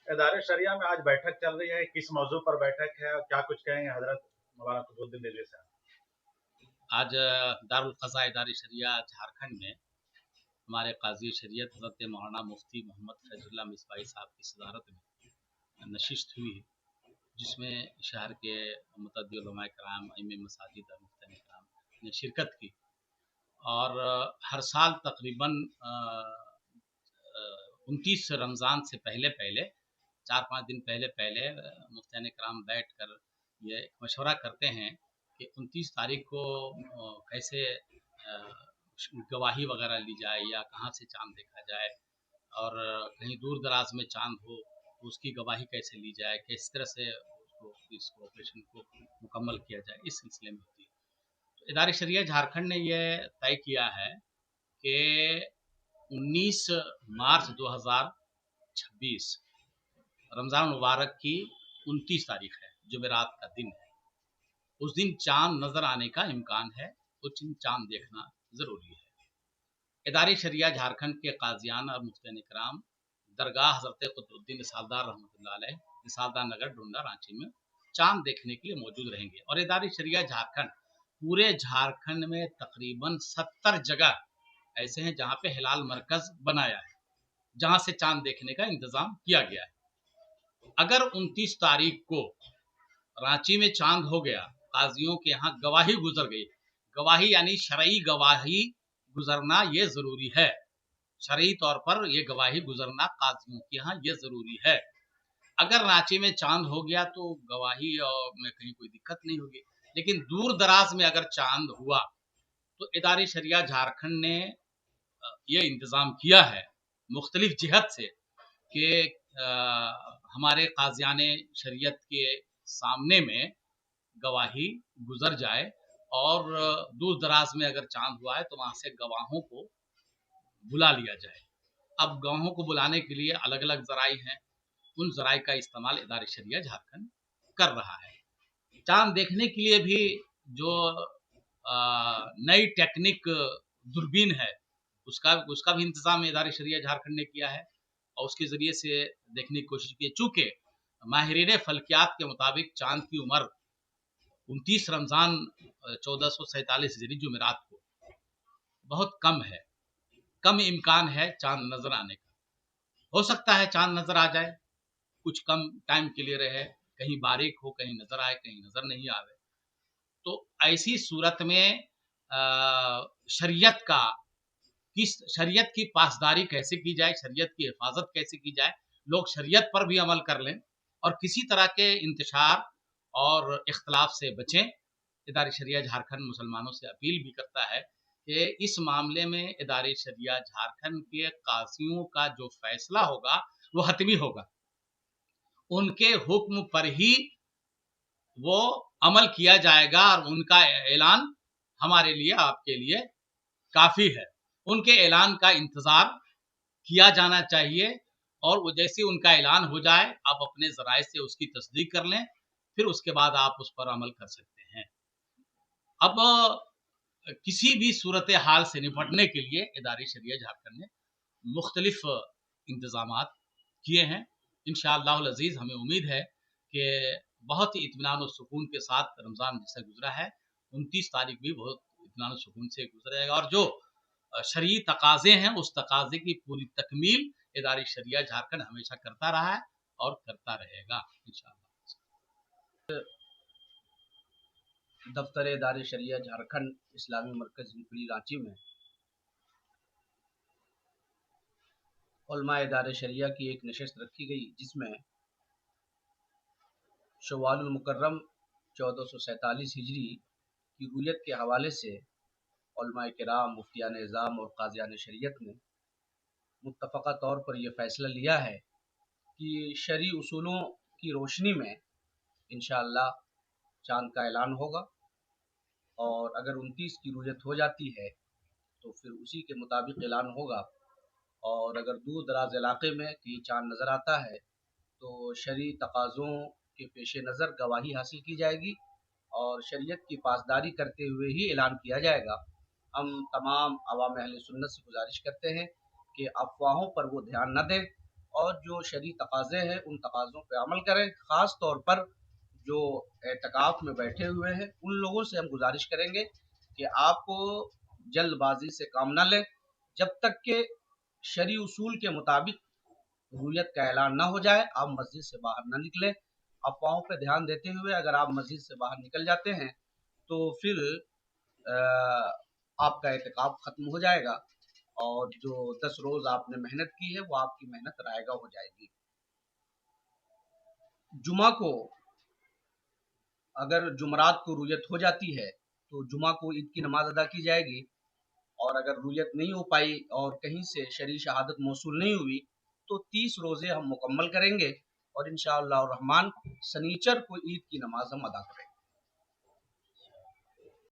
इदारे शरिया में आज बैठक चल रही है, किस मौजू पर बैठक है और क्या कुछ कहेंगे हजरत मौलाना कुतुबुद्दीन रिजवी साहब? आज दारुल क़ज़ा इदारे शरिया झारखंड में हमारे काजी शरीयत हज़रत मौलाना मुफ्ती मोहम्मद फैज़ुल्लाह मिसबाही साहब की सदारत में नशिस्त हुई, जिसमें शहर के मुतअद्दिद उलमा कराम, इमाम मसाजिद और मुफ्ती कराम ने शिरकत की। और हर साल तकरीबन 29 रमज़ान से पहले 4-5 दिन पहले मुफ्ती कराम बैठ कर ये मशवरा करते हैं कि 29 तारीख को कैसे गवाही वगैरह ली जाए या कहाँ से चाँद देखा जाए, और कहीं दूर दराज में चाँद हो तो उसकी गवाही कैसे ली जाए, किस तरह से इस ऑपरेशन को मुकम्मल किया जाए, इस सिलसिले में होती है। तो इदारे शरिया झारखंड ने यह तय किया है कि 19 मार्च 2026 रमज़ान मुबारक की 29 तारीख है, जुमेरात का दिन है। उस दिन चाँद नज़र आने का इम्कान है, उस दिन चाँद देखना ज़रूरी है। इदारे शरिया झारखंड के काजियान और मुफ्ती कराम दरगाह हज़रत कुतुबुद्दीन सालदार रहमतुल्लाह अलैह सालदार नगर डोंडा रांची में चाँद देखने के लिए मौजूद रहेंगे। और इदारे शरिया झारखंड पूरे झारखंड में तकरीबन 70 जगह ऐसे हैं जहाँ पे हिलाल मरकज़ बनाया है, जहाँ से चाँद देखने का इंतज़ाम किया गया है। अगर 29 तारीख को रांची में चाँद हो गया, काजियों के यहाँ गवाही गुजर गई, गवाही यानी शरई गवाही गुजरना ये ज़रूरी है, शरई तौर पर ये गवाही गुजरना काजियों के यहाँ ये ज़रूरी है। अगर रांची में चाँद हो गया तो गवाही और में कहीं कोई दिक्कत नहीं होगी, लेकिन दूर दराज में अगर चाँद हुआ तो इदारे शरिया झारखंड ने ये इंतज़ाम किया है मुख्तलिफ जिहत से कि हमारे काजियान शरीयत के सामने में गवाही गुजर जाए, और दूर दराज में अगर चाँद हुआ है तो वहाँ से गवाहों को बुला लिया जाए। अब गवाहों को बुलाने के लिए अलग अलग ज़राई हैं, उन ज़राई का इस्तेमाल इदारे शरिया झारखंड कर रहा है। चाँद देखने के लिए भी जो नई टेक्निक दूरबीन है उसका भी इंतज़ाम इदारे शरिया झारखंड ने किया है, और उसके ज़रिए से देखने की कोशिश की है। चूँकि माहिरीन फ़ल्कियात के मुताबिक चाँद की उम्र 29 रमज़ान 1447 हिजरी जुमेरात को बहुत कम है, कम इम्कान है चाँद नज़र आने का। हो सकता है चाँद नज़र आ जाए, कुछ कम टाइम के लिए रहे, कहीं बारीक हो, कहीं नज़र आए, कहीं नज़र नहीं आवे। तो ऐसी सूरत में शरीयत की पासदारी कैसे की जाए, शरीयत की हिफाजत कैसे की जाए, लोग शरीयत पर भी अमल कर लें और किसी तरह के इंतशार और इख्तलाफ से बचें। इदारे शरिया झारखंड मुसलमानों से अपील भी करता है कि इस मामले में इदारे शरिया झारखंड के काजियों का जो फैसला होगा वो हतमी होगा, उनके हुक्म पर ही वो अमल किया जाएगा, और उनका ऐलान हमारे लिए, आपके लिए काफ़ी है। उनके ऐलान का इंतज़ार किया जाना चाहिए, और वो जैसे उनका ऐलान हो जाए आप अपने ज़राए से उसकी तस्दीक कर लें, फिर उसके बाद आप उस पर अमल कर सकते हैं। अब किसी भी सूरत हाल से निपटने के लिए इदारे शरिया झारखंड ने मुख्तलिफ इंतज़ामात किए हैं। इंशाअल्लाहुल अज़ीज़ हमें उम्मीद है कि बहुत ही इत्मीनान और सुकून के साथ रमज़ान जैसा गुजरा है, 29 तारीख भी बहुत इत्मीनान और सुकून से गुजरेगा, और जो शरई तकाज़े हैं उस तकाज़े की पूरी तकमील इदारे शरिया झारखंड हमेशा करता रहा है और करता रहेगा इंशाअल्लाह। दफ्तर इदारे शरिया झारखंड इस्लामी मरकज़ हिंदपीढ़ी रांची में उलमा इदारे शरिया की एक नशस्त रखी गई, जिसमें शव्वालुल मुकर्रम 1447 हिजरी की रुयत के हवाले से उलमा किराम, मुफ्तियान निज़ाम और काज़ियान शरीयत ने मुत्तफ़क़ा तौर पर यह फ़ैसला लिया है कि शरई उसूलों की रोशनी में इंशाअल्लाह चाँद का ऐलान होगा, और अगर 29 की रुयत हो जाती है तो फिर उसी के मुताबिक ऐलान होगा। और अगर दूर दराज इलाके में कहीं चाँद नज़र आता है तो शरई तकाज़ों के पेश नज़र गवाही हासिल की जाएगी और शरीयत की पासदारी करते हुए ही ऐलान किया जाएगा। हम तमाम अवाम अहले सुन्नत से गुजारिश करते हैं कि अफवाहों पर वो ध्यान न दें اور جو شرعی تقاضے ہیں ان تقاضوں پہ عمل کریں. خاص طور پر جو اعتکاف میں بیٹھے ہوئے ہیں ان لوگوں سے ہم گزارش کریں گے کہ آپ جلد بازی سے کام نہ لیں. جب تک کہ شرعی اصول کے مطابق رویت کا اعلان نہ ہو جائے آپ مسجد سے باہر نہ نکلیں. افواہوں پہ دھیان دیتے ہوئے اگر آپ مسجد سے باہر نکل جاتے ہیں تو پھر آپ کا اعتکاف ختم ہو جائے گا اور جو 10 روز آپ نے محنت کی ہے وہ آپ کی محنت رائے گا ہو جائے گی. جمعہ کو اگر جمعرات کو رویت ہو جاتی ہے تو جمعہ کو عید کی نماز ادا کی جائے گی، اور اگر رویت نہیں ہو پائی اور کہیں سے شرعی شہادت موصول نہیں ہوئی تو 30 روزے ہم مکمل کریں گے اور انشاءاللہ الرحمن سنیچر کو عید کی نماز ہم ادا کریں گے.